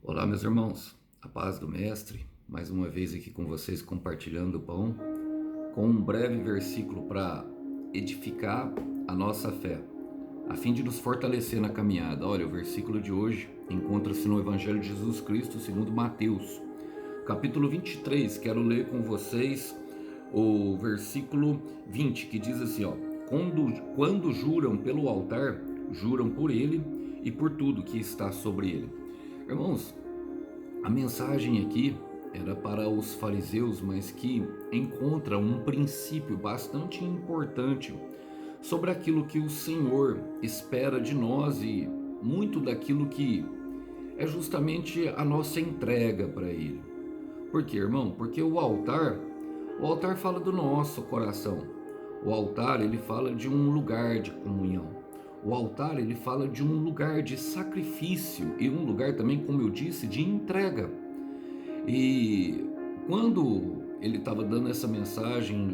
Olá, meus irmãos, a paz do Mestre, mais uma vez aqui com vocês compartilhando o pão, com um breve versículo para edificar a nossa fé, a fim de nos fortalecer na caminhada. Olha, o versículo de hoje encontra-se no Evangelho de Jesus Cristo segundo Mateus, capítulo 23. Quero ler com vocês o versículo 20, que diz assim, ó: quando juram pelo altar, juram por ele e por tudo que está sobre ele. Irmãos, a mensagem aqui era para os fariseus, mas que encontra um princípio bastante importante sobre aquilo que o Senhor espera de nós e muito daquilo que é justamente a nossa entrega para Ele. Por quê, irmão? Porque o altar fala do nosso coração. O altar, ele fala de um lugar de comunhão. O altar, ele fala de um lugar de sacrifício e um lugar também, como eu disse, de entrega. E quando ele estava dando essa mensagem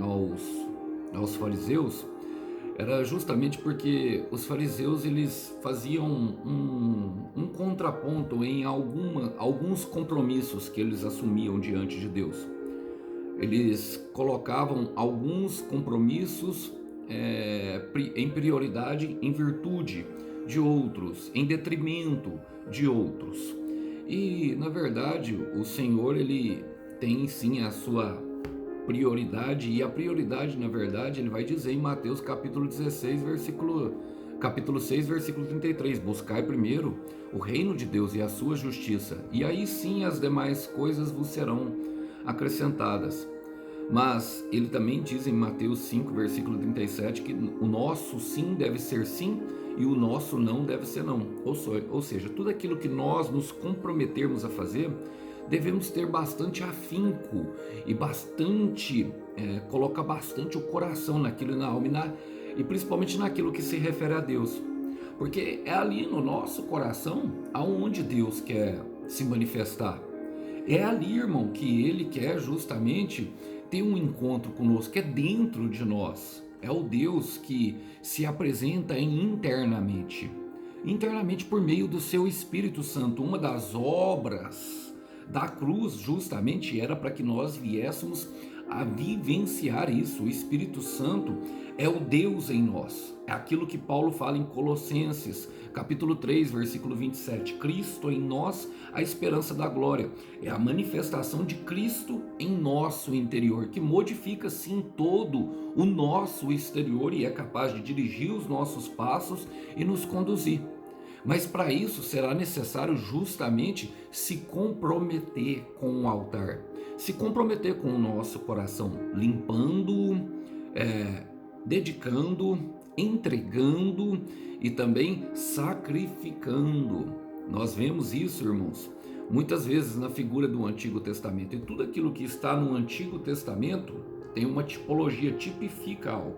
aos fariseus, era justamente porque os fariseus eles faziam um contraponto em alguns compromissos que eles assumiam diante de Deus. Eles colocavam alguns compromissos em prioridade em virtude de outros, em detrimento de outros. E na verdade o Senhor ele tem sim a sua prioridade, e a prioridade na verdade ele vai dizer em Mateus capítulo 6 versículo 33: buscai primeiro o reino de Deus e a sua justiça, e aí sim as demais coisas vos serão acrescentadas. Mas ele também diz em Mateus 5, versículo 37, que o nosso sim deve ser sim e o nosso não deve ser não. Ou seja, tudo aquilo que nós nos comprometermos a fazer, devemos ter bastante afinco e colocar bastante o coração naquilo, na alma e principalmente naquilo que se refere a Deus. Porque é ali no nosso coração aonde Deus quer se manifestar. É ali, irmão, que Ele quer justamente ter um encontro conosco, é dentro de nós. É o Deus que se apresenta internamente por meio do seu Espírito Santo. Uma das obras da cruz justamente era para que nós viéssemos a vivenciar isso. O Espírito Santo é o Deus em nós. É aquilo que Paulo fala em Colossenses, capítulo 3, versículo 27. Cristo em nós, a esperança da glória. É a manifestação de Cristo em nosso interior, que modifica sim todo o nosso exterior e é capaz de dirigir os nossos passos e nos conduzir. Mas para isso será necessário justamente se comprometer com o altar, se comprometer com o nosso coração, limpando, dedicando, entregando e também sacrificando. Nós vemos isso, irmãos, muitas vezes na figura do Antigo Testamento, e tudo aquilo que está no Antigo Testamento tem uma tipologia, tipifica algo.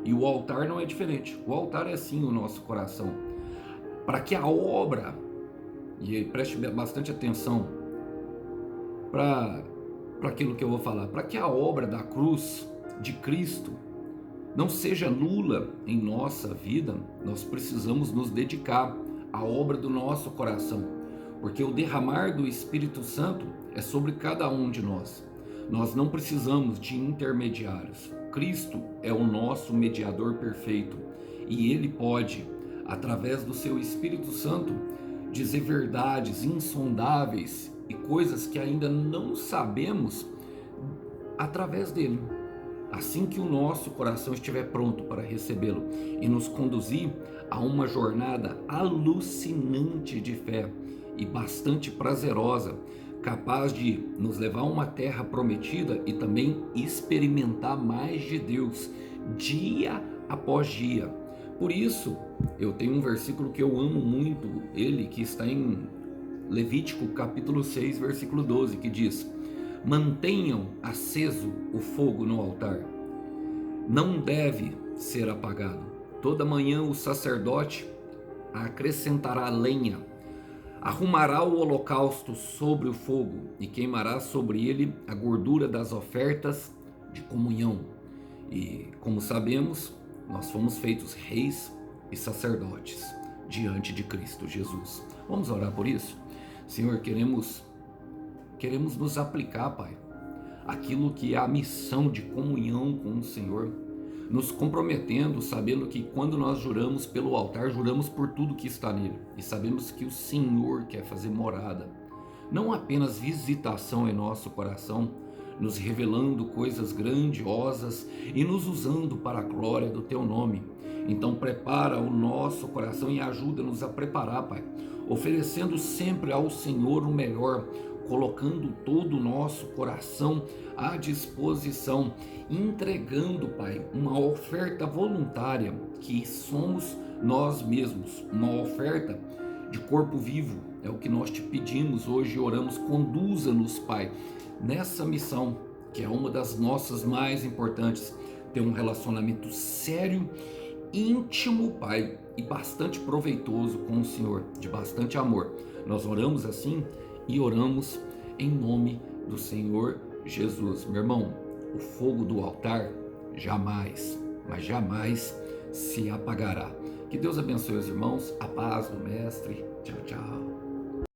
E o altar não é diferente. O altar é sim o nosso coração. Para que a obra, e preste bastante atenção para aquilo que eu vou falar, para que a obra da cruz de Cristo não seja nula em nossa vida, nós precisamos nos dedicar à obra do nosso coração, porque o derramar do Espírito Santo é sobre cada um de nós. Nós não precisamos de intermediários. Cristo é o nosso mediador perfeito e Ele pode, através do seu Espírito Santo, dizer verdades insondáveis e coisas que ainda não sabemos através dele. Assim que o nosso coração estiver pronto para recebê-lo e nos conduzir a uma jornada alucinante de fé e bastante prazerosa, capaz de nos levar a uma terra prometida e também experimentar mais de Deus dia após dia. Por isso, eu tenho um versículo que eu amo muito, ele que está em Levítico capítulo 6, versículo 12, que diz: mantenham aceso o fogo no altar, não deve ser apagado. Toda manhã o sacerdote acrescentará lenha, arrumará o holocausto sobre o fogo e queimará sobre ele a gordura das ofertas de comunhão. E como sabemos, nós fomos feitos reis e sacerdotes diante de Cristo Jesus. Vamos orar por isso? Senhor, queremos nos aplicar, Pai, aquilo que é a missão de comunhão com o Senhor, nos comprometendo, sabendo que quando nós juramos pelo altar, juramos por tudo que está nele, e sabemos que o Senhor quer fazer morada, não apenas visitação em nosso coração, nos revelando coisas grandiosas e nos usando para a glória do Teu nome. Então prepara o nosso coração e ajuda-nos a preparar, Pai, oferecendo sempre ao Senhor o melhor, colocando todo o nosso coração à disposição, entregando, Pai, uma oferta voluntária que somos nós mesmos, uma oferta de corpo vivo. É o que nós te pedimos hoje e oramos. Conduza-nos, Pai, nessa missão, que é uma das nossas mais importantes, ter um relacionamento sério, íntimo, Pai, e bastante proveitoso com o Senhor, de bastante amor. Nós oramos assim e oramos em nome do Senhor Jesus. Meu irmão, o fogo do altar jamais, mas jamais se apagará. Que Deus abençoe os irmãos, a paz do Mestre. Tchau, tchau.